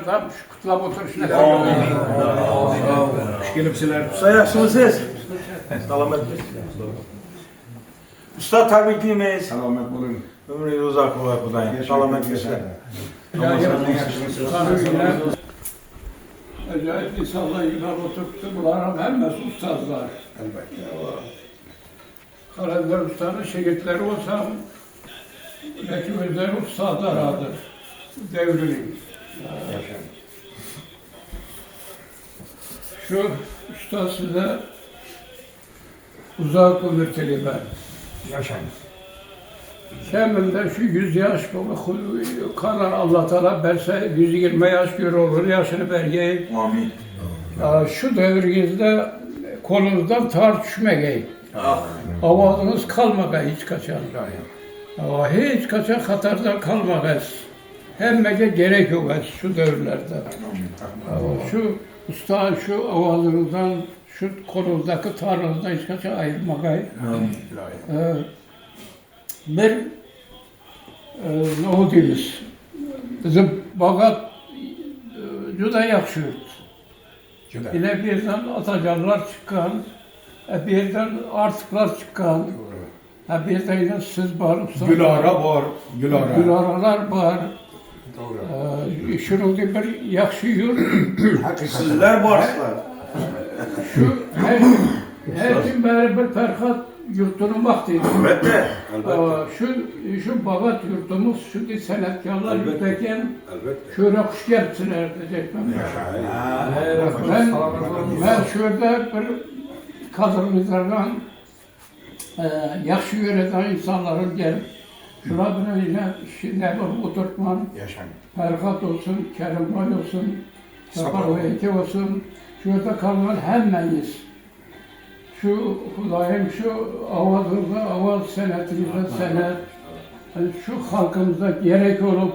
tam şu kutlama oturuşuna. Hoş gelipsiler. Usta yaxşısınız siz? Selamet. Usta tabrikliyimiz. Selamet bulun. Ömrünüz uzak olar Kudayım. Selamet geçer. Acayip insanlar yıllar oturttu. Bunların hemmesi ustazlar. Elbette. Kalender Usta'nın şehitleri olsam, belki özleri ustazlardır. Devrinin. Şu usta size uzak ömür ben. Yaşayın. Keminde şu 100 yaş karar Allah Teala verse 120 yaş göre olur yaşını belgeyi. Amin. Şu devirinizde kolunuzdan tar düşmeyin. Avazınız kalmağa hiç kaçan. Hiç kaçan hatardan kalmağız. Hemmege gerek yok şu devirlerde. Şu usta şu avazınızdan, şu kolunuzdaki tarınızdan hiç kaçan ayırmağa. Bir ne olduğumuz bizim bagat juda yaxşı yurt. Yine birden atacanlar çıkan, birden artıklar çıkan, birden yine siz var, Gülara var. Gülara. Gülaralar var. Doğru. Şunun gibi bir yaxşı yurt. Sizler varsınlar. Şu her gün beri bir Ferhat yurtunun vaktiydi. Elbette. Şu bagat yurtumuz, şu sanatkarlar yurttayken şöyle hoş geldinler diyecektim. Ben şurada bir kadınlardan yaxşı yöneten insanların gelip şuna böyle ne var oturtman, Ferhat olsun, Kerimay olsun, Sapar Veyki olsun, şurada kalan hemmeniz. Şu Kudayım, şu avazımıza, avaz senetimize senet, yani şu halkımıza gerek olup,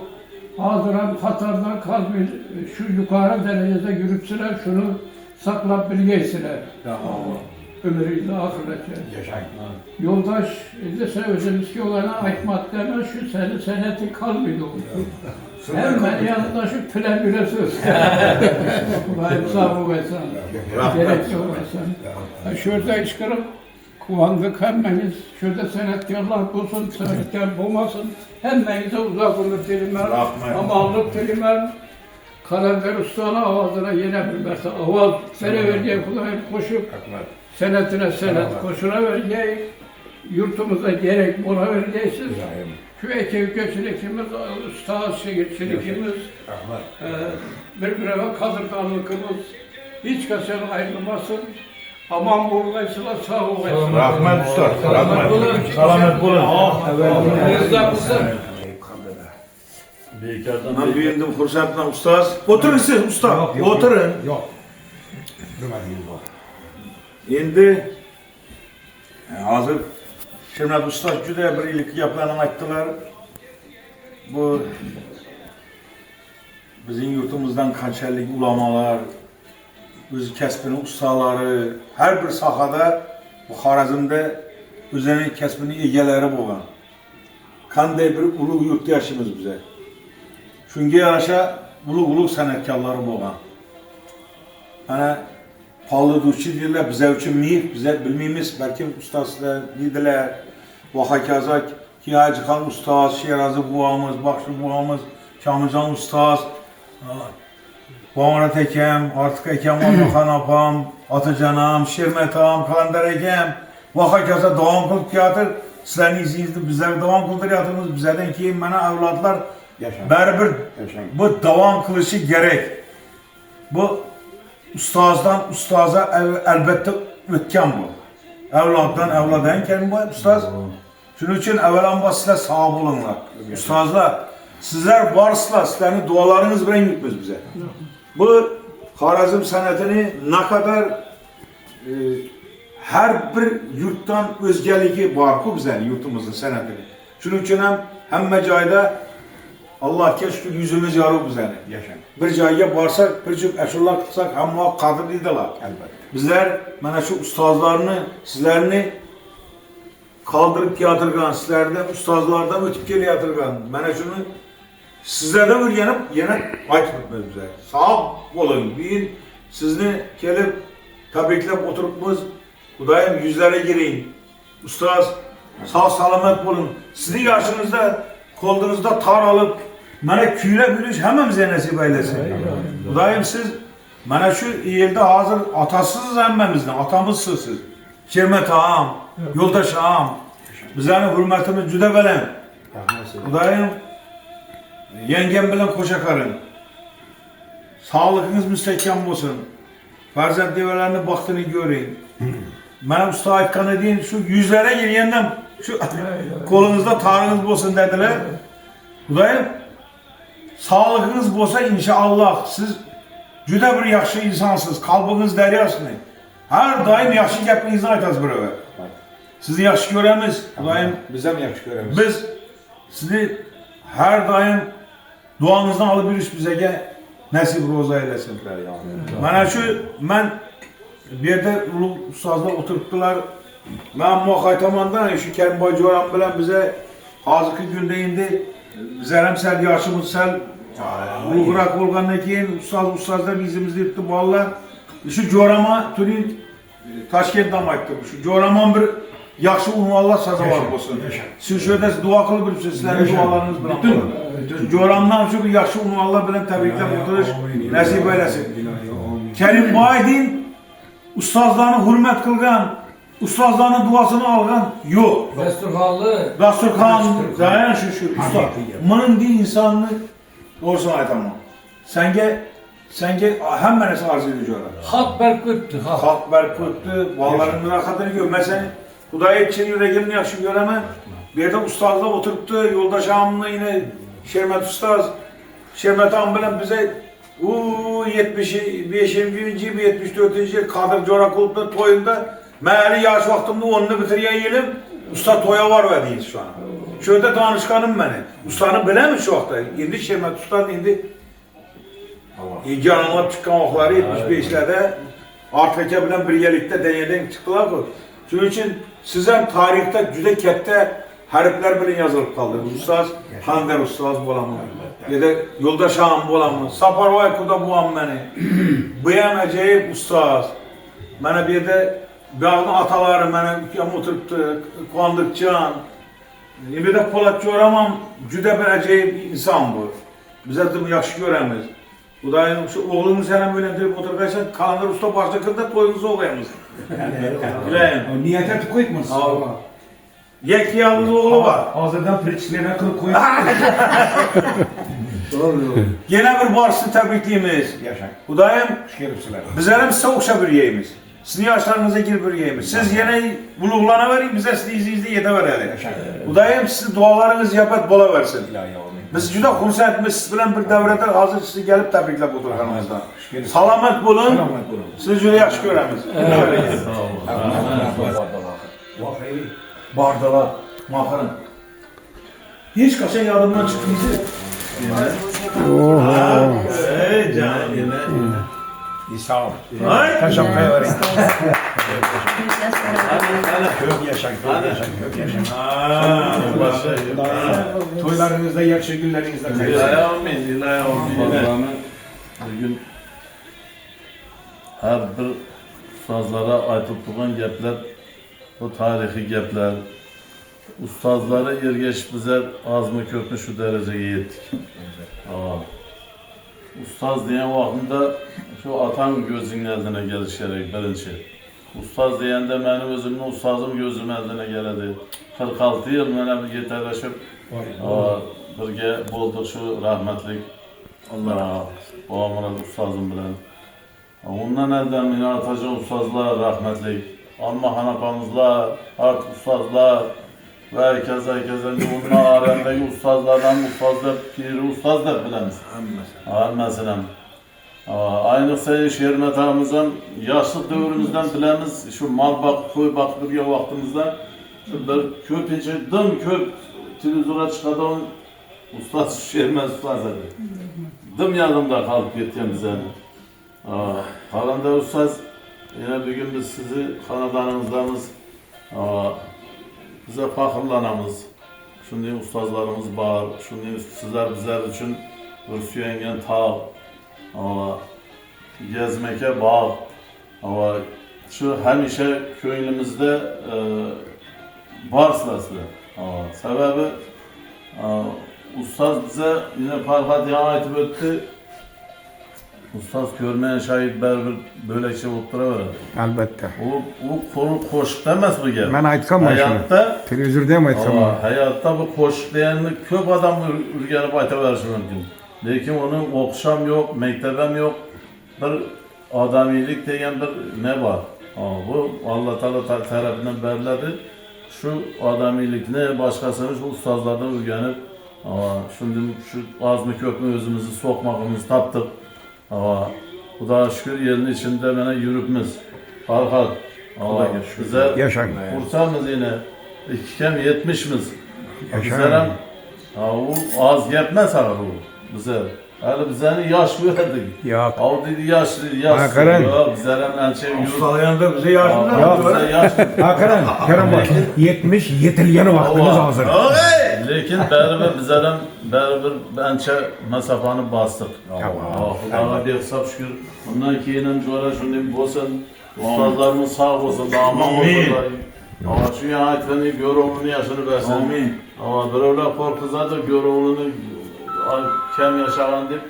hazıran hatardan kalmayın, şu yukarı derecede yürütsünler, şunu saklap bilgeysinler. Ömrüyle ahirete. Yoldaş, dese özümüzki olana aytmaklarına şu seneti kalmıyordu. Hemen yanında şu plebüle söz. Kudayım sağ olasın. Gerek yok olasın. Şurada işkırıp kuvandık hemmeniz. Şurada senetkarlar bulsun, senetkar bulmasın. Hemmenize uzak olur dilimler. Amallık dilimler. Kalender Usta'na avazına yine bir mesela avaz vereceği Kudayım koşup senetine senet koşuna vereceği yurtumuza gerek mola vereceksiniz. Şu ekip göçülükümüz, usta şehirçilikimiz, birbirine kazırkanlıkımız hiç kaçan ayrılmasın. Aman buradaysalar sağ olasın. Rahmet usta. Rahmet bulun. Selamet bulun. Rızak mısın? Ben büyüdüm Kursat'la ustaz. Oturun siz usta. Oturun. Yok. Durmadınız o. Şimdi hazır Şirmet Usta juda bir iyilik yapılanını ayttılar. Bu bizim yurtumuzdan kançerlik ulamalar, öz kəsbinin ustaları, her bir sahada bu Xorazmda özünün kəsbinin egeleri bolan. Kanday bir ulu yurtda yaşımız bize. Şunga yarasha ulu sanatkarları bolan. Ana Palıduçi deyirlər, bizə üçün miyif, bizə bilməyimiz, bəlkə ustasılar deyirlər, və hakaza ki, Hacıxan ustaz, Şerazı buğamız, Baxşı buğamız, Kamilcan ustaz, Bağırat Ekem, Artıq Ekem, Almaxan apam, Atıcanam, Şirmet ağam, Kalender Ekem, və hakaza davam qılıb yatır, sizlərin izinizdir, bizlər davam qıldır yatırmız, bizlərdən ki, mənə evladlar, bərabər bu davam qılışı gerek. Bu ustazdan ustaza elbette ötken bu. Evlattan evladan kelime bu ustaz. Şunun için evvelan sizler sağ olunlar. Ustazlar, sizler varsınlar, sizlerin dualarınız bilen yutmaz bize. Bu Xorazm sanatını ne kadar her bir yurttan özgeligi var ku bize yurtumuzun sanatını. Şunun için hem mecayda Allah keşke yüzümüz yarı bize yaşam. Bir cayga varsak, bir cüp eşullah kılsak, hamma kadırlıydılar. Bizler, bana şu ustazlarını, sizlerini kaldırıp yatırgan, sizlerden ustazlardan ötüp geri yatırgan. Bana şunu Sizlerden bir yine aytmaz bize. Sağ olun. Bir sizni gelip tebriklep oturupmuz. Kudayım yüzlere gireyim. Ustaz sağ salamet olun. Sizin yaşınızda kolunuzda tar alıp bana küyle bülüş hemen bize nasip eylesin. Kudayım siz bana şu yerde hazır atasızız emmemizden, atamızsınız siz. Şermet ağam, yoldaş ağam, bizlerin hürmetimiz cüde belen. Kudayım yengem bilen koşakarın. Sağlığınız müstehkem olsun. Farzat develerinin baktığını göreyim. Benim usta aytkanı deyin, şu yüzlere giriyenden şu kolunuzda tarınız olsun dediler. Kudayım sağlığınız olsa inşallah siz cüde bir yaxşı insansınız. Kalbiniz deryasını. Her daim yaxşı gepinizden aytaz buraya. Sizi yaxşı göremiz. Kudayım Bize mi yakışık göremiz? biz sizi her daim duanızdan alıp bir iş bize nasip roza eylesin. Bana şu ben bir yerde ulu ustazlar oturttular. Ben muhakkaytamandan şu Kerim Bay Coran bilen bize hazırki günde indi. Bizlerim sel yaşımız sel. Bu bırak olgandan keyin ustazlar bizimizde yuttu bağlar. Şu Corama Tülin Taşkent'ten aytdım. Şu Coraman bir yaxşı unvallar sazavar olsun. Siz şöyle dua kılıp bir sizlerin dualarınız bilen. Coramdan şu bir yaxşı unvallar bilen tebrikler oturuş nasip eylesin. Kerim Baydin ustazlarını hürmet kılgan, ustazlarının duasını algan yok. Dasturxanlı. Dasturxan, zaten şu usta. Bunun bir insanını doğrusunu aytamam. Senge hemen arz ediyor. Halk berkuttu. Halk berkuttu, valların mülakatını gör. Mesela Kudayı için yüreğimini yaxşı göremem. Bir yerde ustazla oturuptu, yoldaş ağamla yine Şermet Ustaz. Şermet ağam bilen bize 75. 74. Kadir Corakul'da toyunda meğeri yaş vaktimde onunu bitiriyen yelim. Usta toya var ve deyiz şu an. Şöyle danışkanım beni. Ustanı bilemiş şu vakta. İndi Şermet Ustaz indi. İlgi anlamap çıkan okları 75'lerde Artfeke bilen birgelikte deneyden çıktılar bu. Çünkü için sizin tarihte cüde kette harfler bilen yazılıp kaldı. Ustaz, Hander Ustaz bulamı. Ya da Yoldaş ağam bulamı. Saparvay kuda buam beni. Bıyam acayip Ustaz. Bana bir de bağlı ataları bana yam oturuptu. Kuandıkcan. Bir de Polat Coramam cüde bir acayip insan bu. Bize de yaxşı göremiz. Kudayım şu oğlumu senem öğrendirip otururken Kalanlar Usta başlıkında toyunuzu okuyamız. Bileyim. Niyete tıkıyık mısın? Yek yalnız oğlu var. Hazırdan pritçilerine kılık koyup. Yine bir varsın tebrikliyimiz. Yaşa. Kudayım Şerifsiler. bizlerim size okşa bir yeyimiz. Sizin yaşlarınıza gir bir yeyimiz. Siz yine buluğlana verin bize sizi izle yede verelim. Kudayım sizi dualarınız yapet bola versin. Biz juda xursandmiz bilen bir devrede hazır sizi gelip tebriklep oturganımızdan. Salamet bulun. Sizi juda yaxşı göremiz. Bardalar, makarın. Hiç kaçan yadımdan çıktıydı. Ey canım. İsa ol. Ay. Teşekkür ederim. Kök yaşa, kök yaşa. Toylarınızda, yakşı günlerinizde. Amin. Bugün her bir ustazlara aytıptıgan gepler, bu tarihi gepler, ustazlara ergeç bize az mı köpmü şu dereceye yettik. Ustaz diyen vaxtında şu atan gözünün eldine geliş gerek birinci. Ustaz diyende benim özümün ustazım gözüm eldine geledi. 46 yıl bana bir yeterleşip birge bulduk şu rahmetlik babamın ustazım bilen. Ondan elden beni atacak ustazlar rahmetlik. Alma hanapamızlar, art ustazlar ve herkese bunun arasındaki ustazlardan ustazlar, piri ustazlar bilemiz. Mesela. Aynı sayı Şermet ağamızdan, yaşlı dövrümüzden bilemiz, şu mal bak, koy bak bir vaktimizde şu bir köpince, dım köp televizyona çıkardan ustaz Şermet ustaz dedi. Dım yanımda kalıp gitken bize. Kalanda ustaz, yine bir gün biz sizi kanadanımızdanız, bize fakırlanamız. Şimdi ustazlarımız var. Şimdi sizler bizler için bir süyengen tağ, ama gezmeke bağ, ama şu hemişe köyümüzde var sırası. Sebebi ustaz bize yine Farhat yana aytıp öttü. Ustaz görmeyen şahit böyle şey otturaverir. Albatta. O konu koşuk demez bu gel. Ben aytsam mı şunu? Hayatta Televizörde mi aytsam mı? hayatta bu koşuk deyenini köp adam ürgenip aytıverişi mümkün. Lekin onun okşam yok, mektebem yok. Bir adamilik deyen bir ne var? Bu Allah Teala tarafından verildi. Şu adamilik ne başkasını şu ustazlardan ürgenip şimdi şu az mı köp mü özümüzü sokmamızı taptık. Bu da şükür yerin içinde bana yürüpmiz. Farhat. Bize Yaşan. kursamız yine. İki kem yetmişmiz. Yaşan. Bizlerim o az yetmez ha bu bize. Hele bizeni yaş verdik. Yok. O dedi yaşlı. Hakikaten. Bizlerim ençe yürüp. Ustalayanında bize yardım Bize yaşlı. Hakikaten. Kerem bak. 70 yetilgeni vaktimiz hazır. Lekin beraber bizlerim beraber ençe mesafani bastık. Xudoga behsab şükür. Bundan keyin jo'ra shunday bo'lsin. Ustozlarimiz sog' bo'lsin, omon bo'lsinlar. Shu aytgani go'rovini yashini bersin. Amin. Birovlar qo'rqizadi, go'rovini kam yashagan deb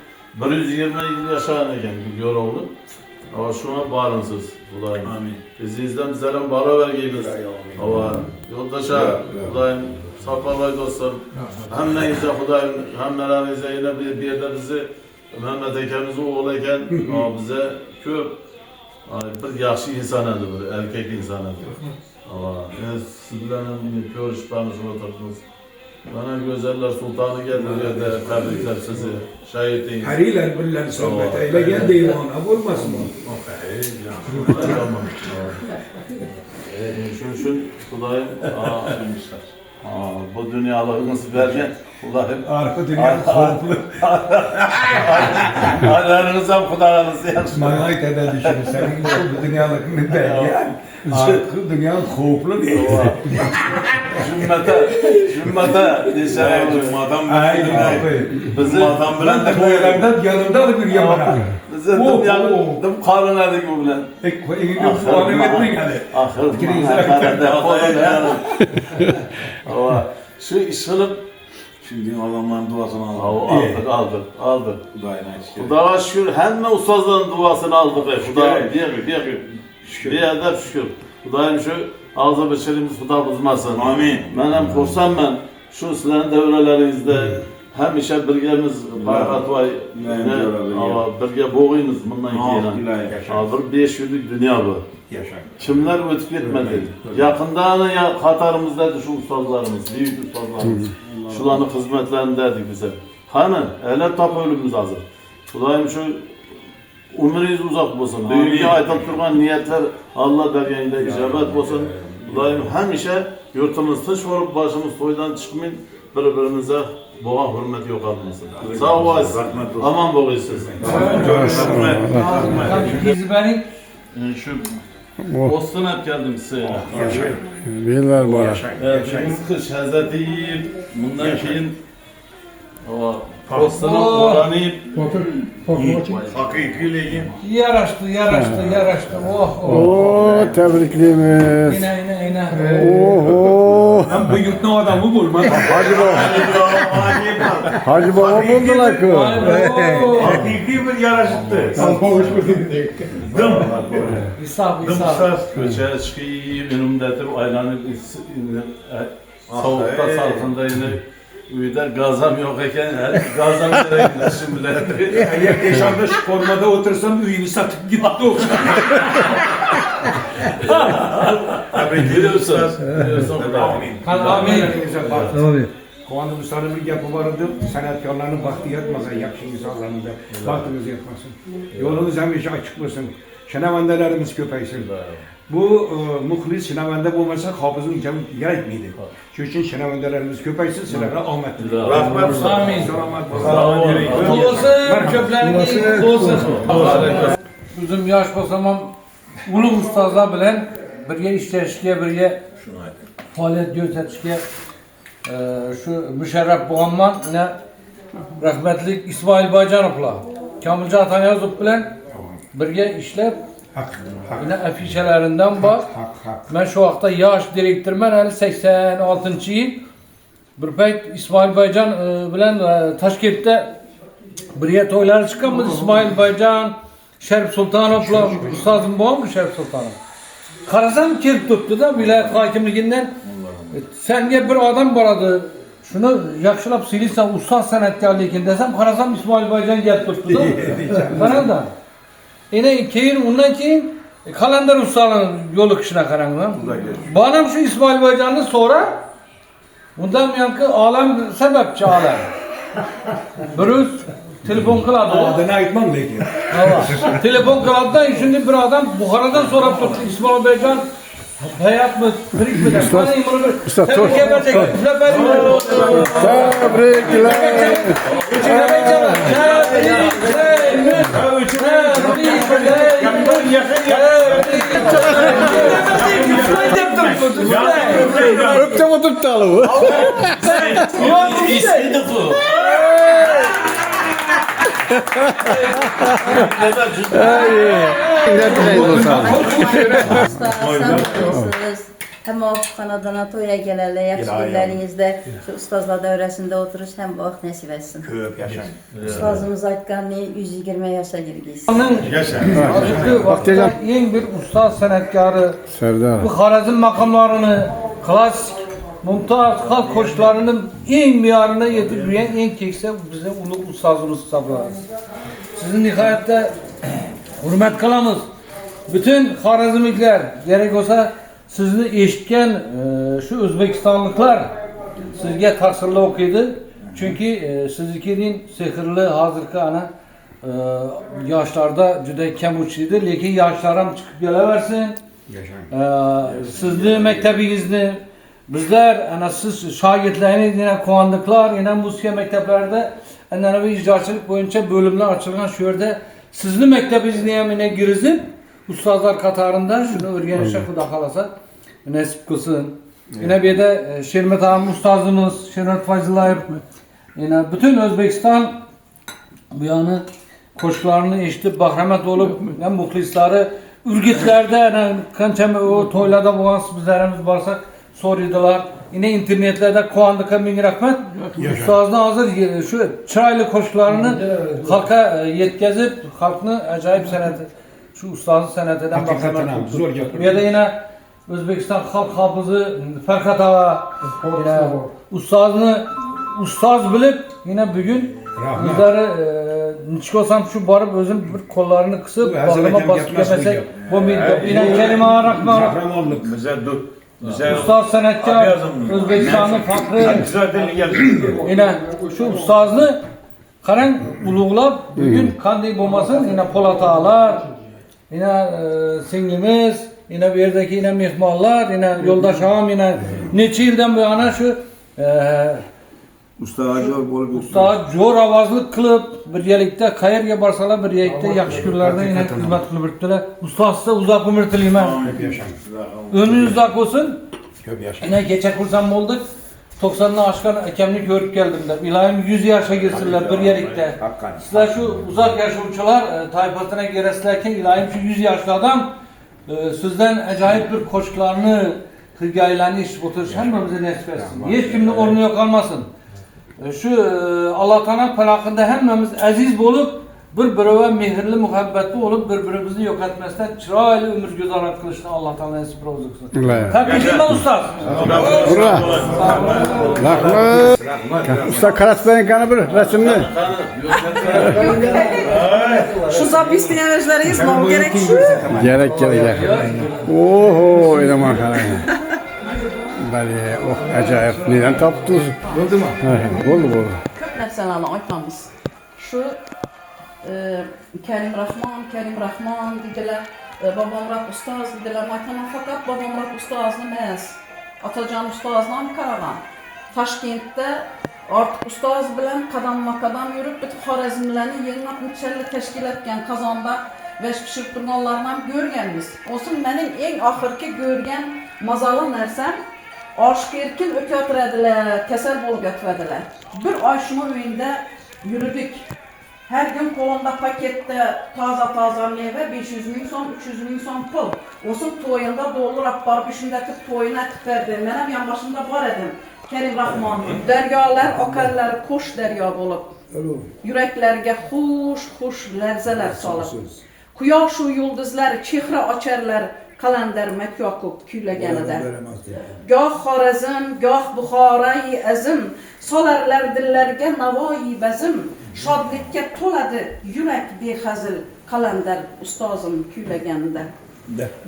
120 yil yashagan ekan bu go'rovni. Shuna borinsiz, Xudoyim. Amin. Bizingizdan bizlar ham barobargaymiz. Yo'ldoshlar, Xudoyim saqlavay do'stlar. Hammangizga Xudoyim, hammalaringizga yana bu yerda bizni Mehmet akamiz o'g'li ekan, bize ko'p bir yaxshi inson edi, bir erkak inson edi. Siz bilan ham ko'rishib tanishib o'tiribmiz. Mana go'zallar sultoni keldi bu yerda, tabriklab sizni. Shahidingiz. Hariler bilen sohbet eyleyen deyvana bo'lmasin bu. Shuning uchun Xudoyim bu dunyoligimizni bergan. Xudoyim Arka dünya korkulu. aylarınız ham Xudoyimiz yaxshi. Bana aytada düşünürsen bu dünyalıkını belge. Arka dünya korkulu değil. Cümmete desene Aynen. bizi Ben de koylardan yanımda da bir yamana. bizi dım karın edik bu bilen. Elini soğanı etmeyin yani. Ahır İkinize şu iş kılıp Şimdi adamların duasını aldık. aldık. Kudayına şükür. Xudoga şükür hemme ustazların duasını aldık. Xudoga bir yerde şükür. Xudoyim şu ağzı beşerimiz Xudo buzmasın. Amin. Ben hem korsan şu sizlerin devrelerinizde hemişe birgemiz Farhat vay birge boğuyumuz bundan keyin. Bir 5 yıllık dünya bu. Yaşan. Kimler ötüp gitmedi. Yakında Katarımızdaydı şu ustazlarımız, büyük ustazlarımız. Şuların hizmetlerindedik bize. Hani ele tap ölümümüz hazır. Xudoyim şu umriniz uzak olsun. Büyükçe aytıp durgan niyetler Allah dergahında icabet olsun. Xudoyim hemişe yurtumuz tinch bo'lib, başımız to'ydan chiqmay, bir-birimize boğa hürmet yok almasın. Sağ olasın. Aman boğuysiz. Biz benim Şu Boston hep geldim size. Bilirler bana. Bugün kış Hazretiyim. Bundan keyin Boston'ı kullanayım. Hakikiliğin. yaraştı. Oo, tebrikliyimiz. İne. Oho. Ben bu yurtun adamı bulmam. Hacı baba buldular ki. Hakiki bir yaraşıktı. İsaf. Köçe çıkayım, önümdedir, aylanıp soğukta salkında yine uyuda gazam yok eken, gazam gerek şimdi. Eğer yaşamda şu formada otursam üyümü satıp gitti o. Biliyorsun. Amin. Kuandı Musa'nın bir yapı vardı, sanatkarların baktı yatmasa, yakşı insanların da baktınız yatmasın. Yolunuz hemşe açık olsun, şınavandalarımız köpeksin. Bu muhlis şınavanda olmasa hafızın imkanı gerekmiydi. Şu için şınavandalarımız köpeksin, sınavına ahmet dilerim. Rahmet Amin. Sağ ol. Olsun, çöplerin olsun. Bizim yaş basamam ulu ustazlar bilen birge işleşke, birge faaliyet gösterişke Şu müşerref boğanman yine rahmetlik İsmail Baycanov'la Kamilcan Atanyazov bilen birge işlep Hak. yine afişelerinden bak. Hak. Ben şu vakta yaş direktörmen hani 86. yıl bir payt İsmail Baycan bilen Taşkent'te birge toyları çıkanmız İsmail Baycan, Şerif Sultanov'la ustazım boğan mı Şerif Sultanov? Karasam kelip tuttu da vilayet hakimliğinden senge bir adam baradı. Şunu yakşılap silirsen ustaz sanatkarlığı desem karasam İsmail Baycan gelip tuttu da. Bana da. Yine keyin ondan keyin kalender ustalığın yolu kışına karanlığı. Bana şu İsmail Baycan'ı sonra bundan yankı alem sebepçi alem. Birüz telefon kıladı. Adına aytmam belki. Evet. Telefon kıladı şimdi bir adam Bukhara'dan sonra tuttu İsmail Baycan hayat mı, kırık mı? usta, Tebrik ederim. Öptüm oturtalım. Usta, sağ olasınız. Hem o kanadına toya gelerle, yaxşı günlerinizde şu ustazlar devresinde oturuş hem vaxt nasip etsin. Köp yaşa. Ustazımız aytqanını 120 yaşa girgiyiz. Yaşa. Azıcık vaktiyle en bir ustaz sanatkarı Serdar. bu Harazm makamlarını, klasik, mumtaz, halk koşullarının en miyarına yetirmeyen en kekse bize ulu ustazımız sabırlar. Sizin nihayette hürmet kılamız. Bütün Harazmlikler gerek olsa sizni eşitken şu Özbekistanlıklar sizge tahsirli okuydu. Çünkü sizikinin sehirli hazırkı ana yaşlarda juda kem uçuydu. Lekin yaşlaram çıkıp geleversin. Sizni mektebingizni bizler ana siz şagirdleriniz yine kuandıklar yine musiqa mekteplerde annevi icraçılık boyunca bölümler açılgan şu yerde sizni mektebingizni ham yine girizip ustazlar katarında şunu öğrenişe Xudo kalasa nasip kılsın. Yine bir de Şermet Ağam ustazımız Şermet Fayzillayev yine bütün Özbekistan bu yanı koşularını eşitip bahramet olup hem muhlisleri ürgütlerde yani kançam o toylarda boğaz bizlerimiz varsak soruyordular. Yine internetlerde kuandıka min rahmet. Ustazına hazır şu çıraylı koşularını halka yetkazip halkını acayip sanatı şu ustazın sanatından bahramet Zor yapıyor. ya da yine Özbekistan halk hafızı Ferhat Ağa yine ustaz bilip yine bugün bizleri niçkosam şu barıp özüm bir kollarını kısıp bağlama basıp yemesek bu yine kelime rahman Bize dur. Bize ustaz sanatkar Özbekistan'ın fakrı yine şu ustazını karan uluğlap bugün kandı bulmasın yine Polat Ağalar yine singlimiz yine bir yerdeki yine mihmallar yine yoldaş ağam yine neçe yıldan bu yana şu Usta acıyor bol bir usta jor avazlık kılıp bir yerlikte kayırga barsalar bir yerlikte yaxşı günlerde yine hizmet kılıp bittiler. Usta size uzak ömür tileyim. Ömrünüz uzak olsun. Yine geçe kursam olduk. 90'ını aşkan ekemlik görüp geldim de. İlahim 100 yaşa girsinler bir yerlikte. Sizler şu uzak yaşamcılar tayfasına gereslerken ilahim şu 100 yaşlı adam sizden acayip bir koşkularını hikayelerini iş oturuş hem bize nasip etsin. Hiç kimde olmuyor kalmasın. Şu Allah Teala palakında hemmemiz aziz bulup bir-birine mehirli, muhabbetli olup birbirimizi yok etmezden çıraylı ömür güzaran kılışını Allah Teala nasip olsun. Tebrik ederim ustaz. Bura. Rahmet. Usta Karaslan'ın kanı bir resimli. Şu zapis dinleyicileriniz ne gerek şu? Gerek. Oho, öyle makarna. Böyle, oh acayip. Neden taptınız? Oldu mu? Oldu. Köp narsalarni aytamiz. Şu Kerim Rahman dediler. Babam Murat Ustaz dediler. Aytaman fakat Babam Murat Ustaz'ını emas. Atacan Ustaz'dan Karagan. Toshkentda artık ustaz bilan qadamma-qadam yurib bitib Xorazmlarni yig'inab muchalli tashkil etgan Qozonda vesh pishirib turganlarni ham ko'rganmiz. Olsun mening eng oxirgi ko'rgan mazali narsam Aşk erkin ötüyatıradilar, kasal bolup yatıradilar. Bir ay şunun uyunda yürüdük. Her gün kolunda pakette taza meyve 500 bin son, 300 bin son pul. Olsun toyunda doldurup barıp işindeki toyuna etip verdi. Benim yan başında var edim. Kerim Rahman. Deryalar, akarlar, kuş derya bolup. Yüreklerge huş lerzeler salıp. Kuyaş u yulduzlar çehre açarlar. Kalender Mekyakub küylegenide. Gah Xorazm, gah Buxorai azim, solarlar dillerge navoyi bezim. Şadlikka to'ladi yürek behazil, kalender ustozim küylegenide.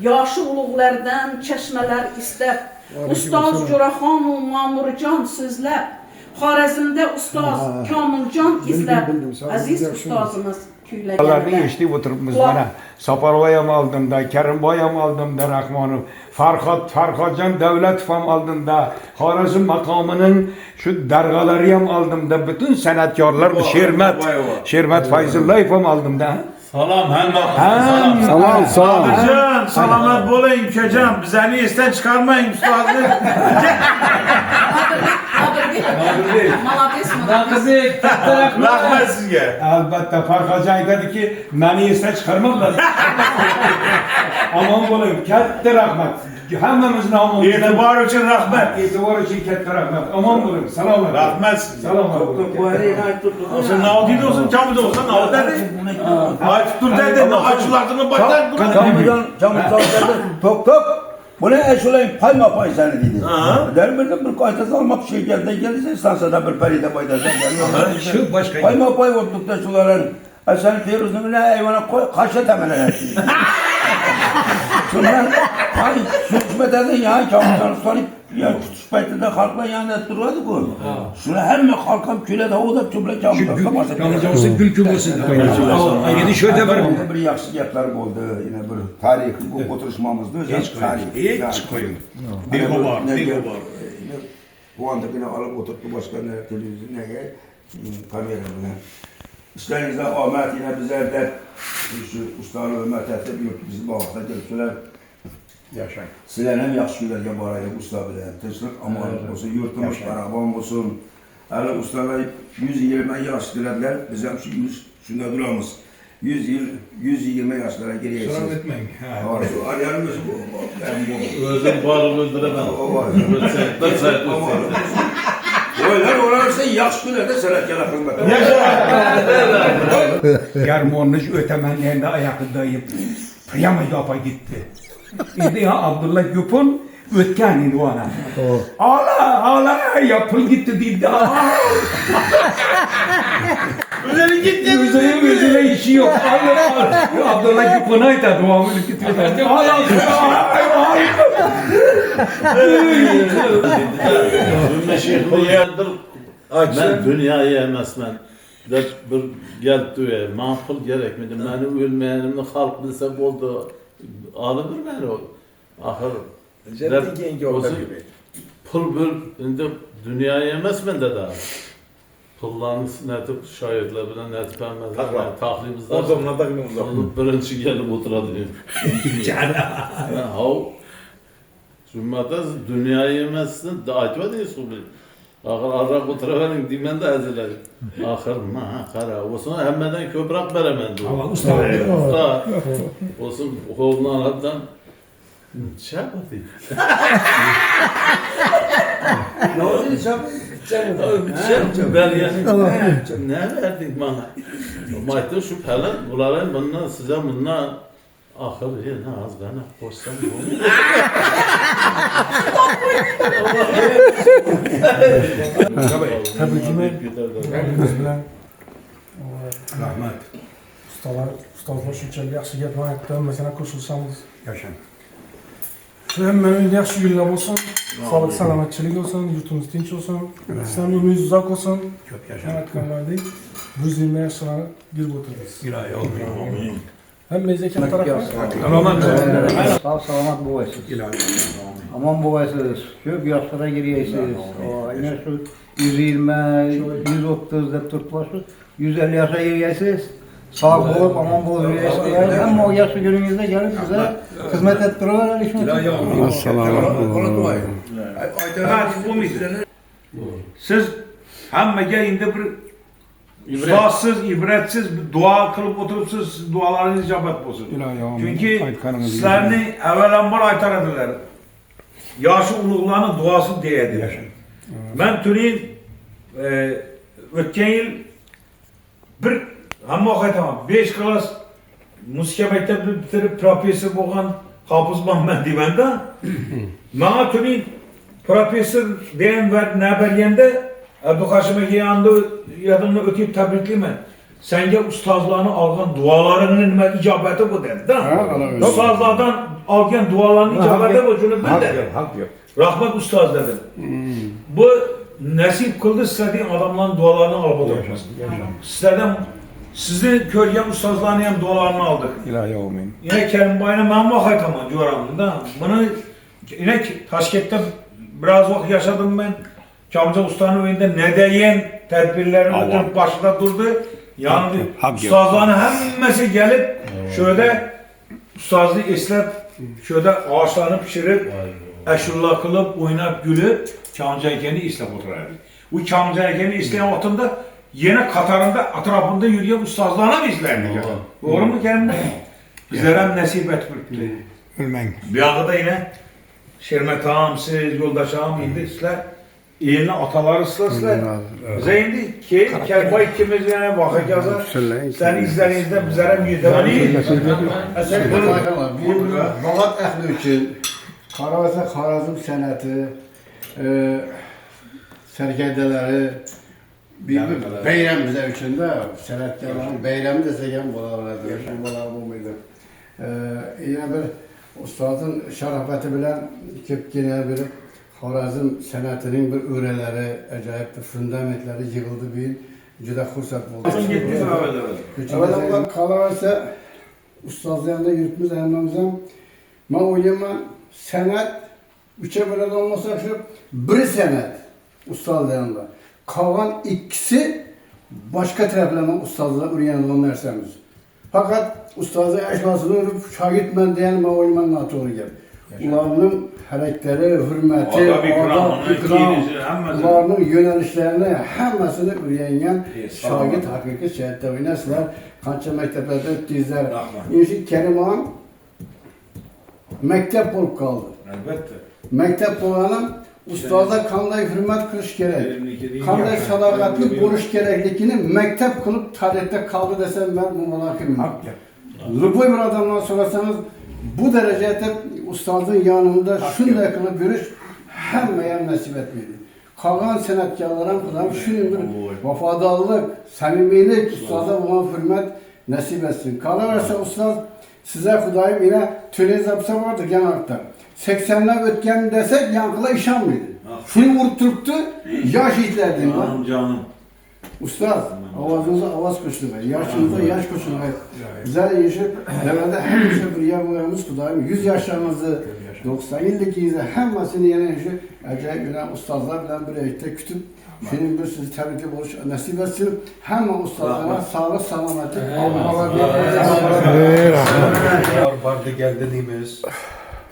Yoshi ulug'lardan chashmalar istab, ustoz Jo'raxon u Ma'murjon so'zlab, Xorazmda ustoz Komiljon izlab, aziz ustozimiz Allah'ın küylegenide. geçti oturmuş bana. Saparvayam aldığımda, Kerimbayam aldığımda Rahmanım, Farhadcan Devletifam aldığımda, Xorazm makamının şu dergalarıyam aldığımda, bütün sanatkarlar bu Şermet Fayzullayev'am aldığımda. Salam hem Salam. Can, salamat olayım Köcan. Bize ni isten çıkarmayın üstadım. Malades Rahmet sizge. Albatta Farhadcan dedi ki, beni iste çıkarmazlar. Aman olayım, katta rahmet. Hemmemizin aman. İtibar için rahmet. İtibar için katta rahmet. Aman olayım, selamlar. Rahmet sizge. Selamlar. Sen ne oldu olsun, camı da olsa ne oldu dedi. Aç dur dedi, açılardığını başlar dur. Camdan tok. Bu ne eşolayım pay seni dedi. Derbildim bir kayıtası almak şey geldi istansiyada bir peride paydası geldi. Şu başka. Pay oldukta şuların. Sen Firuz'un ne eyvana koy, kaşa temelen etti. Şunlar pay, sürüşme dedin ya, camdan tutanıp ya kütüşbeytinde halkla yanında duruyordu bu. Şuna her mi halkam küle de o da tüble camdan kapatı. Camdan olsun gül kübüsün. Yedi şöyle var. Bir yakışıklarım oldu yine bir tarih bu oturuşmamızda özel tarih. Hiç koyun. Bir var. Bu anda yine alıp oturttu başkanlar televizyona kamerayla. İşlerinizde Ahmet yine bize de şu ustalı Ömer Tehdit bizi bu hafta gelipseler. Yaşayın. Sizler hem yaxşı gülerken barayı usta bilen, teşvik aman olsun, yurtumuz baraban olsun. Hele ustalar 120 yaş dilediler, biz hem şu 100 şunda duramız. 120 yaşlara geriye Sorun etmeyin. Arayalım mısın bu? Özüm varım öldüremem. Oylar orası yaxşı gülerdə sənətkar xidmət. Germonluş ötemenlerinde ayakındayım. Priyama yapa gitti. İşte ya Abdullah Gup'un ötken indi ona. Ağla yapıl gitti deyip de Üzeri gitti. Üzerine işi yok. Abdullah Gup'un ayda duamını gitti. Ben dünyayı emesmen. De bir geldi makul gerekmedi. Benim ölmeyenimni halk bilse oldu. Alınır beni o. Ahır. Pul bül, indi dünyayı emesmen de daha. Pullarını netip şairler bilen netip emezler. Tahlimizde. O zaman da yine uzak. Birinci gelip oturadı. Hav. Cümlede dünyayı emezsin. Da acaba değilsin. Ahır arrak oturaverin dimen de eziler. Ahır ma kara. Olsun hemmeden köprak veremendi. Usta. Usta. Olsun oğlundan hatta şey yapmadı. Ne oldu sen? Ben yani ne verdik bana? Maytı şu falan bunların bundan size bundan ahır ya ne az bana koşsam bu. Tabii ki bilan Rahmet. ustozlar shunchalik yaxshi gapni aytdi, masalan qo'shilsamiz. Yaşayın. Shu hammaning yaxshi yillar bo'lsin, sog'lik salomatchilik bo'lsin, yurtimiz tinch bo'lsin, sizlarning umringiz uzoq bo'lsin. Çok yaşayın. Aytganlaridek 120 yoshlarni girib o'tiramiz. İlahi olmayın. Hammangizga katta rahmat. Sağ selamat boğaysınız. Aman boğaysınız. Çok yaşlara giriyesiniz. Yine şu 120, 130 da tutlaşır. 150 yaşa giriyesiniz. Sağ olup aman boğaysınız. Ama o yaşlı gününüzde gelip size hizmet ettirirler. Assalomu alaykum. Ha, bu muydu? Siz hammaga endi bir ustazsiz, ibretsiz bir dua qilib o'tiribsiz, dualaringiz ijobat bo'lsin. Chunki sizlarni avvalambor aytar edilar. Yoshi ulug'larning duosi deydilar. Men turing o'tgan yil bir hamma aytaman 5 klass musiqa maktabini bitirib professor bo'lgan hofizman men deymanda. Menga turing professor degan va navbatganda Abduqashim aka yonida o'tib tabriklayman. Senga ustozlarni olgan duolaringni nima ijobati bu dedi-da. Ustozlardan olgan duolarning ijobati bu, shuni bildi. Hak yok. Rahmat ustoz dedi. Bu nasib qildi sizlarning odamlarning duolarini olib o'tiribmiz. Sizlardan sizni ko'rgan ustozlarning ham duolarini oldik. İlahi olmayın. Yine Kerimboyni men aytaman jo'ramda. Buni yine Toshkentda biroz vaqt yaşadım ben. Kamza Usta'nın uyunda ne deyen tedbirlerini oturup başında durdu. Yani ustazların hemmesi gelip şöyle ustazlığı eslep, şöyle ağaçlarını pişirip, eşullah kılıp, oynayıp, gülüp, Kamza ekeni eslep oturardı. Bu Kamza ekeni isleyen otunda yine Katar'ında, etrafında yürüyen ustazlarına mı izlerdik? Doğru mu kendine? Bizlere hem nasip etmekti. Ölmeyin. Bir ağda yine Şermet ağam, siz, yoldaş ağam indi sizler. Eline ataları ıslasılar. Bize indi ki Kerbay ikimiz yani bakacağız. Sen izlerinizde bizlere müjdeli. Balat ehli için Karavasa Harazm sənəti, sərgədələri, bir beyrəm bizə üçün də sənətkarların beyləmi desəkən bolalardır, yaşam bolalar bu muydu? Yine bir ustadın şərafəti bilən yine bir Xorazm sənətinin bir öyrələri, acayip bir fundamentləri yığıldı bir cüda xursat oldu. Evvela Karavasa ustazlarında yürütmüz əhəmməmizəm. Ben oynayamam sənət, üçe böled olmasa şu bir sənət ustazlarında. Kalan ikisi başka tərəflərdən ustazlara ürəyən nərsəmiz. Fakat ustazın əşmasını şagird mən deyən mən oynamam natı olur gəl. Onların hərəkləri, hürməti, onların yönəlişlərini həmməsini ürəyən şagird haqiqi şəhətdə oynasılar. Qança məktəblərdə ötdüyüzlər. İnşi Kerim ağam mektep bulup kaldı. Elbette. Mektep bulanın ustaza kanday hürmet kılış gerek. Kanday sadakatli buluş gereklikini mektep kılıp tarihte kaldı desem ben bu malakimim. Lüboy bir adamdan sorarsanız bu derecede ustazın yanında şunday kılıp görüş hem nasip etmedi. Kalan senetkarların kılan şunun bir vefadallık, samimilik ustaza olan hürmet nasip etsin. Kalıverse ustaz size Xudayım yine tölez yapsa vardır yanarda. 80'ler ötken desek yankıla işan mıydı? Şunu vurtturuptu, yaş itlerdim lan. Canım. Ustaz, avazınıza avaz koşturmayın, yaşınıza yaş koşturmayın. Güzel yaşayıp, devlerde hem yaşayıp bir yavrularımız Xudayım, 100 yaşlarımızı, 90 yıllık izle hemmesini yine yaşayıp, acayip yine ustazlar bilen bir eğitte kütüp, senin bir sizi tebrikli buluş nasip etsin. Hem ustazlara sağlık, salameti, Allah'a bir Bardı geldi deyimiz,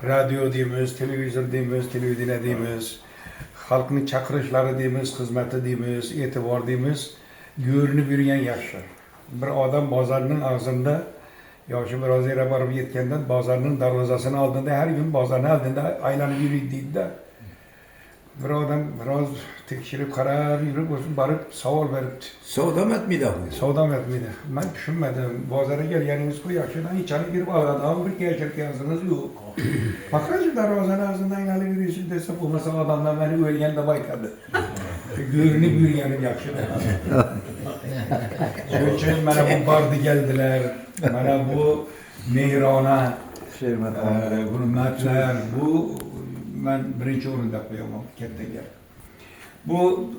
radyo deyimiz, televizyon deyimiz, televizyon deyimiz, halkın çakırışları deyimiz, hizmeti deyimiz, etibar deyimiz, görünüp yürüyen yaşlar. Bir adam bazarının ağzında, yaşı biraz yere varıp yetkenden bazarının darvazasını aldığında, her gün bazarını aldığında aylanıp yürüdüğünde, bir adam biraz tekşirip karar yürüp barıp savol verip Savdam etmiydi abi. savdam etmedi. Ben düşünmedim. Bazara gelgeniniz bu yaşından hiç alıp bir adam bir gerçek yazdınız yok. Bakacak darvazanın ağzından gelip yürüyorsun dese bu mesela adamlar beni ölgen de baytadı. Görünüp yürüyenim yaşında. Onun için bana bu bardı geldiler. Bana bu mehrana, hürmetler, bu ben birinci orunda koyamam kendine. Bu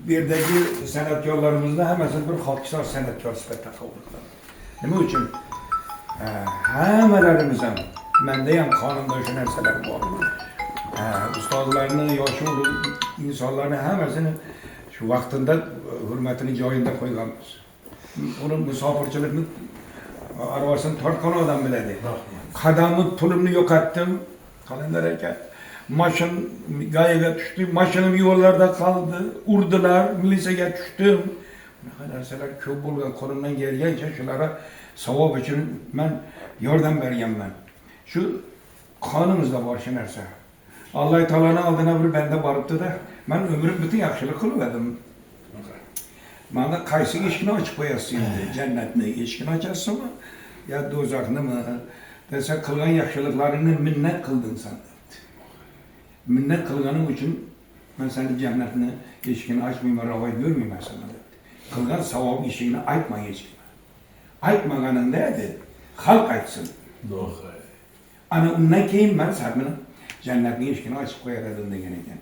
birdeki sanatkarlarımızda hemesi bir halkçılar sanatkar sıfatı kavurdular. Ne için? Hemelerimizden, mendeyim kanımda şu nerseler var. Ustazlarını, yaşı olan insanlarını hemesini şu vaktinde hürmetini cayında koygamız. Onun misafirçilikini arabasını tartkan adam biledi. Kadamın pulumunu yok ettim. Kalenderken Maşın gayebe düştü. Maşınım yollarda kaldı. Urdular. Miliseye düştüm. Ne kadar seler köp bulgan kolumdan gelgence şunlara savab için ben yardım vereyim ben. Şu kanımızda var şu narsa. Allah Teala'nın aldığına bir bende barıptı da ben ömrüm bütün yaxşılık kılıverdim. Bana kaysı işkini açıp koyasın indi. Cennetini işkini açasın mı? Ya dozakını mı? Dese kılgan yaxşılıklarını minnet kıldın sen. Minnet kılganın için ben senin cennetini işkini açmayayım, ravay görmeyeyim ben sana. Kılgan savab işini aytma hiç. Aytmaganın neydi? Halk aytsın. Doğru. Ana ondan keyin ben sarmını cennetin işkini açıp koyardım degeneken.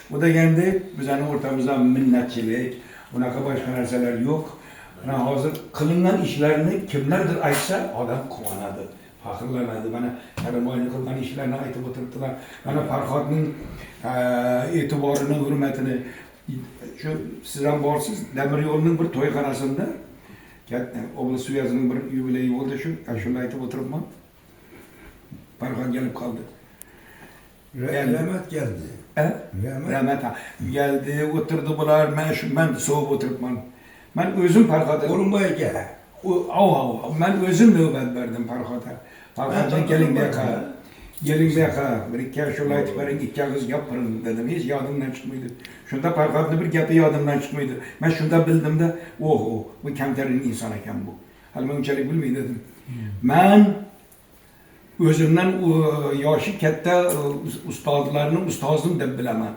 Bu da kendi bizden ortamızda minnetçilik, bunaqa başka narsalar yok. Ana hazır kılınan işlerini kimlerdir aytsa adam kuvanadı. Fakirlanadi. Bana Karamoyni kılgan işlerini aytıp oturttular. Bana Farhodning e'tiborini, hurmatini şu sizden borsiz demir yo'lning bir to'yxonasida oblast suyasining bir yubileyi bo'ldi shu shuni aytib o'tiribman. Farhod gelip kaldı. Rahmet geldi. Rahmet geldi, oturdu bular, ben soğuk oturupman. Ben özüm Farhod'a. Olunmaya gel. Ben özüm nöbet verdim Farhod'a. Farhod'dan gelin bir yaka. Gelin bir yaka. Bir iki şöyle aytıp verin, iki kız yapırın dedim. Hiç yadımdan çıkmıydı. Şunda Farhod'da bir gepi yadımdan çıkmıydı. Ben şunda bildim de, bu kemterin insan eken bu. Halbuki öncelik bilmeyi dedim. Ben özümden yaşı katta ustazlarını ustazım deb bilaman.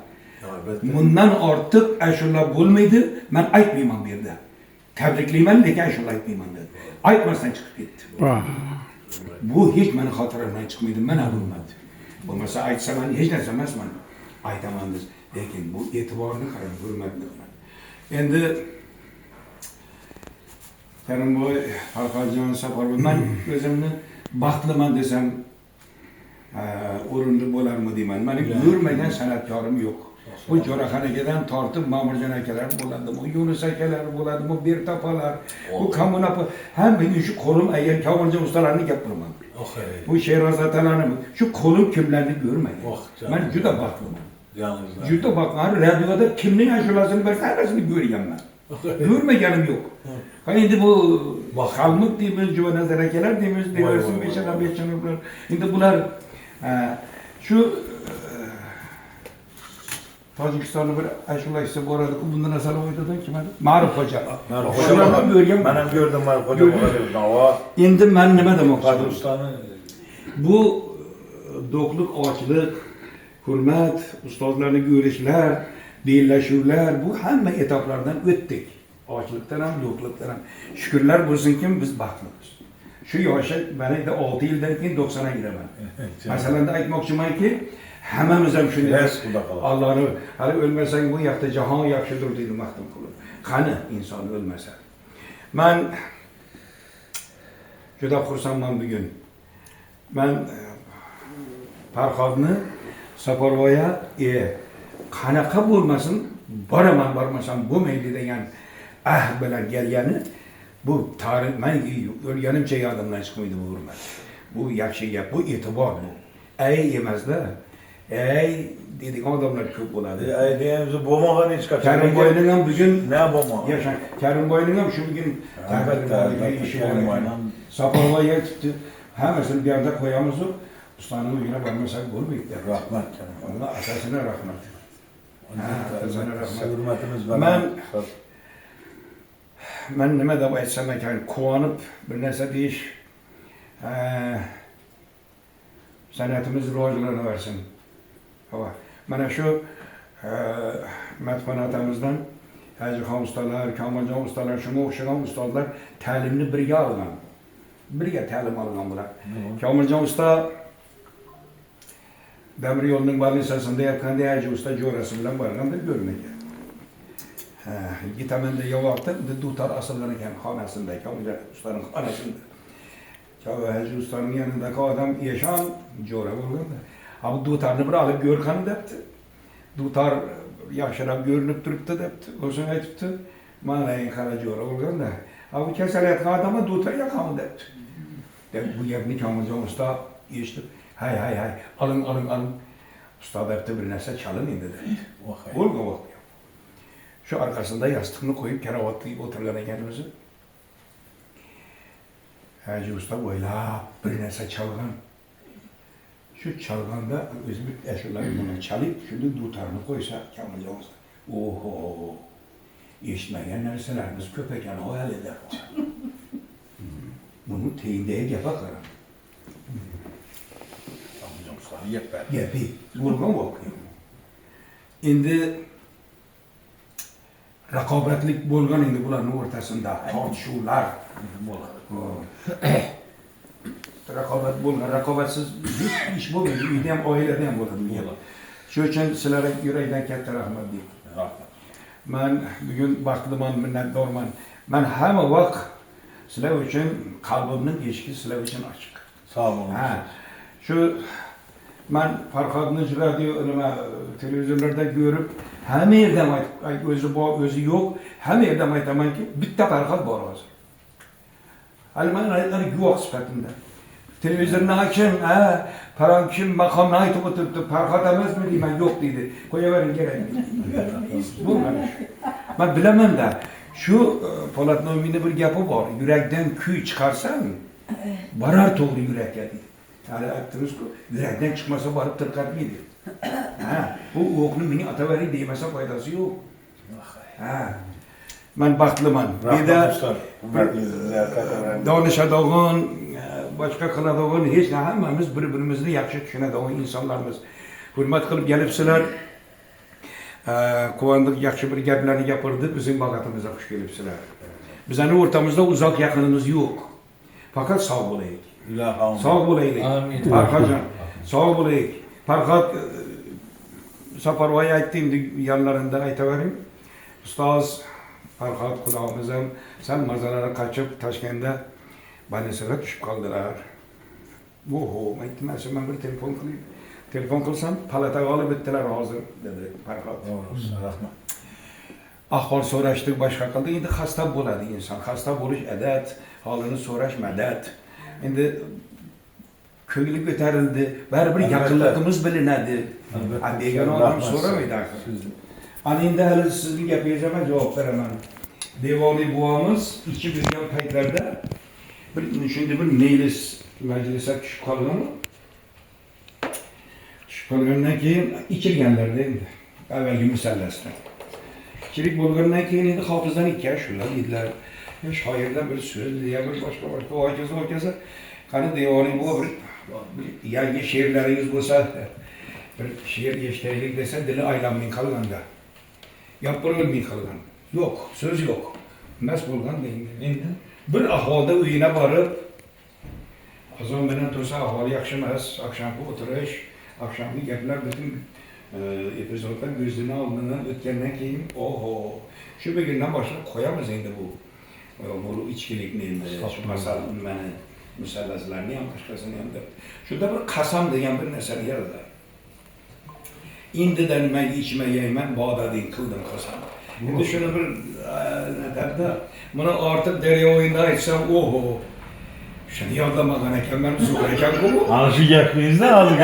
Bundan artık aşırılar bo'lmaydi, ben aytmayman bu yerda. Tabriklayman, lekin aşırılar aytmayman dedi. Aytmasdan çıkıp gitti. Bu hiç meni xotiramdan chiqmaydi, mana bo'lmadi. Bo'lmasa aytsa men hech narsa emasman. Aytaman biz, lekin bu e'tiborni qarang, hurmatni qarang. Endi Karimboy Farhodjon Safarov, men o'zimni baxtliman desam o'rinli bo'larmi deyman. Mening yurmagan san'atkorim yo'q. Bu Jo'raxonadan tortib Ma'murjon akalar bo'ladi, bu Yunus akalar bo'ladi, bu Bertapalar, bu Kommunapa, hamma shu qo'lim agar Kamoljon ustalarni gapiraman. Bu Sherozotalarni, shu qo'lim kimlarni ko'rmagan. Men juda baxtliman. Juda baxtliman. Radioda kimning ashulasini bersa, hammasini ko'rganman. Ko'rmaganim yo'q. Endi bu Xalmut deymiz, Juvonazar akalar deymiz, Devorsin Beshanoblar. Endi bular shu Tojikistonda bir ashulachi bor edi, bundan asar o'ydadan kim edi? Ma'ruf Xo'ja. Shularni ko'rgan. Men ham ko'rdim Ma'ruf Xo'ja. Endi men nima demoqchiman? Ustani bu do'qliq, ochliq, hurmat, ustozlarni ko'rishlar, bellashuvlar, bu hamma etaplardan o'tdik. Ochliqdan ham, do'qliqdan ham. Shukrlar bo'lsinki, biz baxtlimiz. Shu yoshi mana 6 yildan keyin 90 ga kiraman. Masalan, aytmoqchimanki, hammamiz ham shuni Allohni hali o'lmasang bu yoqda jahon yaxshidir deydi maqtom qilib. Qani inson o'lmasa. Men juda xursandman bugun. Men Farhodni Safarvoya qanaqa bo'lmasin, boraman, bormasam bo'lmaydi degan bilan kelgani bu tarix, men o'rganimcha yodimdan chiqmaydi bu hurmat. Bu yaxshi gap, bu e'tibor bu. Emasda. Deydigan odamlar ko'p bo'ladi. Deyamiz, bo'lmagan hech qachon. Karimboyning ham bugun ne bo'lmagan? Yashan. Karimboyning ham shu bugun ishi bor. Safarvoy aytibdi, hammasini bu yerda qo'yamiz, ustaning uyina bormasak bo'lmaydi. Rahmat. Alloh asosini rahmat. Hurmatimiz men nima deb aytsam ekan, quvonib bir narsa deyish, san'atimiz rivojlanaversin. Mana shu Matxon otamizdan Hajixon ustalar, Kamoljon ustalar, shunga o'xshagan ustozlar ta'limni birga olgan. Birga ta'lim olgan bular. Kamoljon usta Damir yo'lining balnisasida yotganda Haji usta jo'rasi bilan borganda ko'rmagan. Gitamanda yo'qda dutor asilgan ekan xonasida, Kamoljon ustaning xonasida. Haji ustaning yanidagi odam eshon jo'ra bo'lganda. Abi dutarni bir olib ko'rgan debdi. Dutar yaxshirab ko'rinib turibdi debdi. O'zini aytibdi. Mana eng qara jo'ra bo'lganda. Abi kasalayotgan odamga dutar yoqami debdi. Bu gapni Kamoljon usta eshitib, hay, aling. Usta hep bir nese çalın indi dedi. Olga bakıyor. Şu arkasında yastığını koyup keravatlayıp oturlarına kendimizi. Hacı Usta böyle bir nese çalgan. Şu çalganda özümüz eşyaları buna çalıp şimdi dutarını koysa Kemal Yavuz. Oho! Eşitmeyen nerselerimiz köpek yani hayal eder. Bunu teyindeye yapar. Yepi. Vurgan bakıyor. Endi raqobatlik bo'lgan endi bularning o'rtasida tortishuvlar raqobat bo'lgan, raqobatsiz ish bo'lmaydi, uyda ham oilada ham bo'ladi. Shuning uchun sizlarga yurakdan katta rahmat deyman. Men bugun baxtliman, minnatdorman. Men hamma vaqt sizlar uchun qalbimning eshigi sizlar uchun ochiq. Sağ olun. Ha. Shu men Farhodni radio televizorlarda ko'rib, hamma yerda o'zi bor, o'zi yo'q, hamma yerda aytamanki, bitta Farhod bor hozir. Hali men aytganim guvoh sifatida. Televizorni oching, param kim maqomni aytib o'tiribdi, Farhod emasmi deyman, yo'q deydi. Qo'yavering kerak. Bo'lmadi. Men bilaman-da, shu Po'lat Mo'minning bir gapi bor. Yurakdan kuy chiqarsan, borar to'g'ri yurakka deydi. Hali aytdingiz-ku, yurakdan chiqmasa borib tirqatmaydi. Ha, bu o'qni mening atavering demasa foydasi yo'q. Ha. Men baxtliman. Menda donishadigan, boshqa qiladigan hech narsa, hammamiz bir-birimizni yaxshi tushunadigan insonlarmiz. Hurmat qilib kelibsizlar. Quvondik, yaxshi bir gaplarni gapirdik, bizning bag'atimizga xush kelibsizlar. Bizning o'rtamizda uzoq yaqinimiz yo'q. Faqat sog' bo'laylik. Sog' bo'laylik. Amin. Farhodjon, sog' bo'laylik. Farhod Safarvoy aytdimdi yanlarında aytavering. Ustoz Farhod xudomiz ham san mazalari qochib Toshkentda bolnisaga tushib qoldilar. Oho, aytdim, men bir telefon qilsam, palataga olib bitdilar hozir dedi Farhod. Rahmat. Ahvol so'rashdik, boshqa qildi. Endi xasta bo'ladi inson. Xasta bo'lish odat, holini so'rash madat. Endi ko'ngli ko'tarildi, baribir yaqinligimiz bilinadi. Begona odam so'ramaydi axir. Ana endi hali sizning gapingizga men javob beraman. Devoniy buvomiz ichib yurgan paytlarda shunday bir mejlis majlisga tushib qolgan. Tushib qolgandan keyin ichirganlarda endi avvalgi musallasda. Ichirik bo'lgandan keyin endi hofizdan ikki shular dedilar. Shoirdan bir so'z, ya bir boshqa hokazo. Qani devoniy buvo bir yangi she'rlaringiz bo'lsa, bir she'r eshitaylik desa, dili aylanmay qolganda. Gapirolmay qolgan. Yo'q, so'z yo'q. Mas bo'lgan deydi. Endi bir ahvolda uyina borib, azon bilan tursa ahvoli yaxshi emas, oqshomgi o'tirish, oqshomgi gaplar butun epizodlar ko'zini oldidan o'tgandan keyin, oho, shu bugundan boshlab qo'yamiz endi bu ichkilikni endi, mana musallaslarni ham, boshqasini ham deb. Shunda bir qasam degan bir narsani yaratdi. Indidan men ichmayman, bodadin qildim qasam. Endi shuni bir natarda, buni ortiq daryo o'yinda aytsam, oho, shuni yodlamagan ekanman, zo'r ekan-ku. Ana shu gapingizda hozir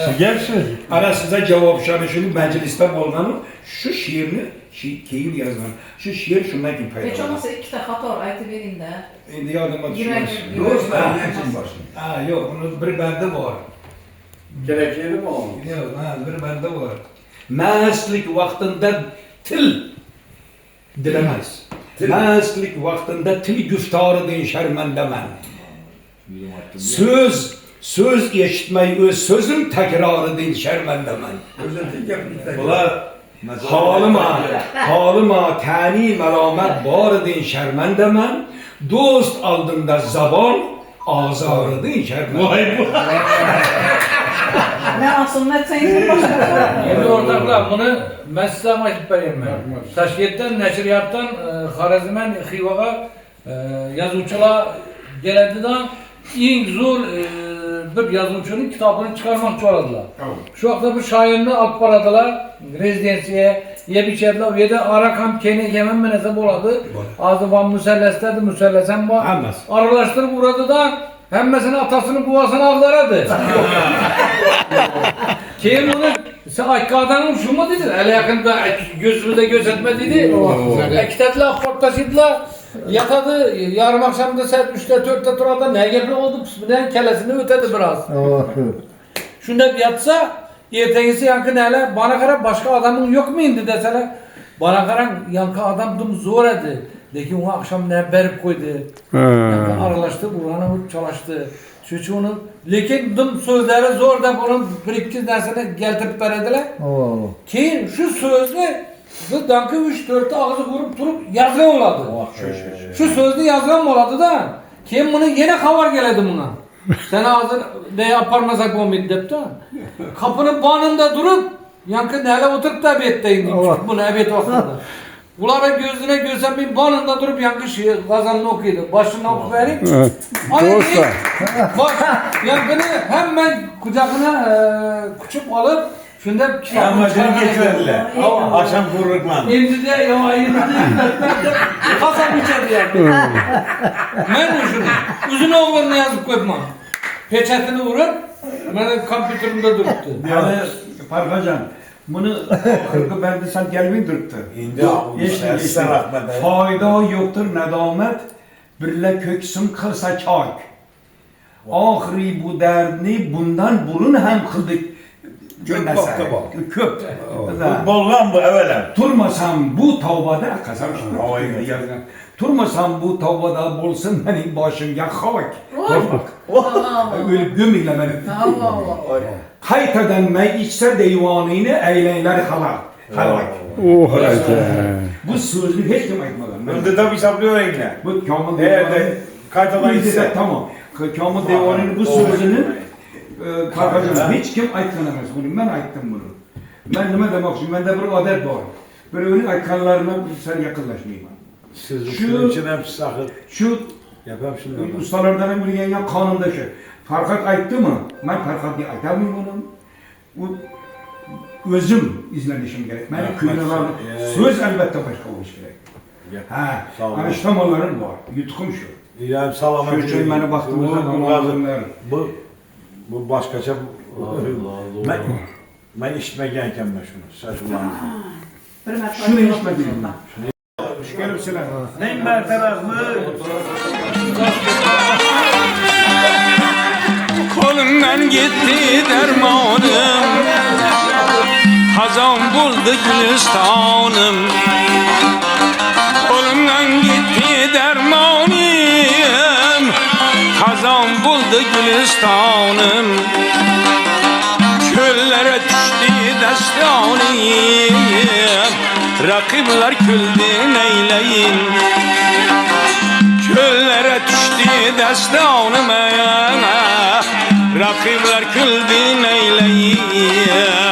shu gap shu. Ana sizga javob shuni majlisda bo'lganu, shu she'rni keyin yozgan. Shu she'r shundan keyin paydo bo'ldi. Hech bo'lmasa ikkita xator aytib bering-da. Endi yodimga tushmas. Yo'q, buni bir banda bor. Gerekli mi o? Yo'q, bir banda bor. Mastlik vaqtida til dilamas. Mastlik vaqtida til guftaridan sharmandaman. Söz eshitmay o'z so'zim takroridan sharmandaman. Bular holima ta'ni malomat boridan sharmandaman. Do'st oldinda zabon ozoridan sharmandaman. Ben aslında etseydin başka. Endi o'rtoqlar, buni men sizga aytib beraman. Toshkentdan, nashriyotdan Xorazmdan Xivaga yozuvchilar keladida, eng zo'r bir yozuvchining kitobini chiqarmoqchi bo'ladilar. Shu vaqtda bir shoirni olib boradilar, rezidensiya yeb ichadilar, u yerda aroq ham keyin narsa bo'ladi. Hozir ham musallasda, musallaz ham bor. Aralashtirib uradida Hemmesini atasını babasını ağlaradı. Keyin bunu sen Akka'dan şu mu dedin? Hele yakında gözümüze gözetme dedi. Ektetler, korktaşıdılar. Yatadı, yarım akşamda saat 3'te 4'te turada ne gibi oldu? Bismillah'ın kellesini ötedi biraz. Şunda bir yatsa, ertengisi yankı neler? Bana kadar başka adamın yok mu indi deseler. Bana kadar yankı adamdım zor edi. Lekin o akşam ne berip koydu. Yankı aralaştı, Burhan'ı çalıştı. Çocuğunun, lekin dım sözleri zor da bunun bir iki dersine getirip verediler. Keyin şu sözle dankı 3-4'te ağzı vurup durup yazgan oladı. Şu sözde yazgan oladı da keyin bunu yine haber geledi buna. Sen ağzın ne yaparmasak o müddette. Kapının bağında durup yankı neyle oturup da ebetteyin. Bunu ebet vaktinde. Bunlara gözüne gözden bir bağında durup yankı kazanını okuyordu. Başını okuverip. Doğrusu. Bak yankını hemen kucağına küçük alıp şunda Ama seni geçiverdiler. Akşam kuruluklan. Şimdi de ya kasap içerdi yani. Ben şunu uzun oğlanına yazıp koymam. Peçetini vurup benim kompütürümde duruptu. Yani Parkacan bunu kırkı bende sen gelmeyin duruptu. İndi abi. Sen rahmet. Fayda yoktur nedamet. Birle köksün kılsa çak. Ahri bu derdini bundan bulun hem kıldık. Kök baktı bu. Kök. Bolgan bu evvela. Turmasam bu tavbada kazanmıştım. Turmasam bu tavbada bolsun benim başım yakak. Torpak. Öyle gömüyle beni. Allah Allah. Kaytadan me içse divanını eğlenler halak. Halak. Bu sözü hiç kim aytmadan. Önde tabi saplıyor yine. Bu Kamil Eğer Divanı'nın de kaytadan ise. tamam. Kamil Divanı'nın bu sözünü Kardeşim hiç kim aytkanamaz bunu. Ben ayttım bunu. Ben ne demek istiyorum? Bende bir adet var. Böyle onun aytkanlarına sen yakınlaşmayayım. Şu için hepsi sakın. Şu Yapam şimdi. ustalardan biri yenge kanındaki. Farkat ayttı mı? Ben Farkat diye aytamıyorum onu. Bu özüm izlenişim gerek. Benim kıyılarım söz elbette başka olmuş gerek. Ha, anıştamalarım var. Yutkum şu. Yani salamet. Şu çöymene baktığımızda bu başkaça ben işitmeykenken ben şunu. Saçmalandım. şunu içmedim ben. Gelipsiler. Neyim ben taraflı? Kolumdan gitti dermanım, hazan buldu gülistanım. Kolumdan gitti dermanım, hazan buldu gülistanım. Köllere düştü destanım, rakipler küldü neyleyin. Köllere düştü destanım, rakipler küldü neyleyin.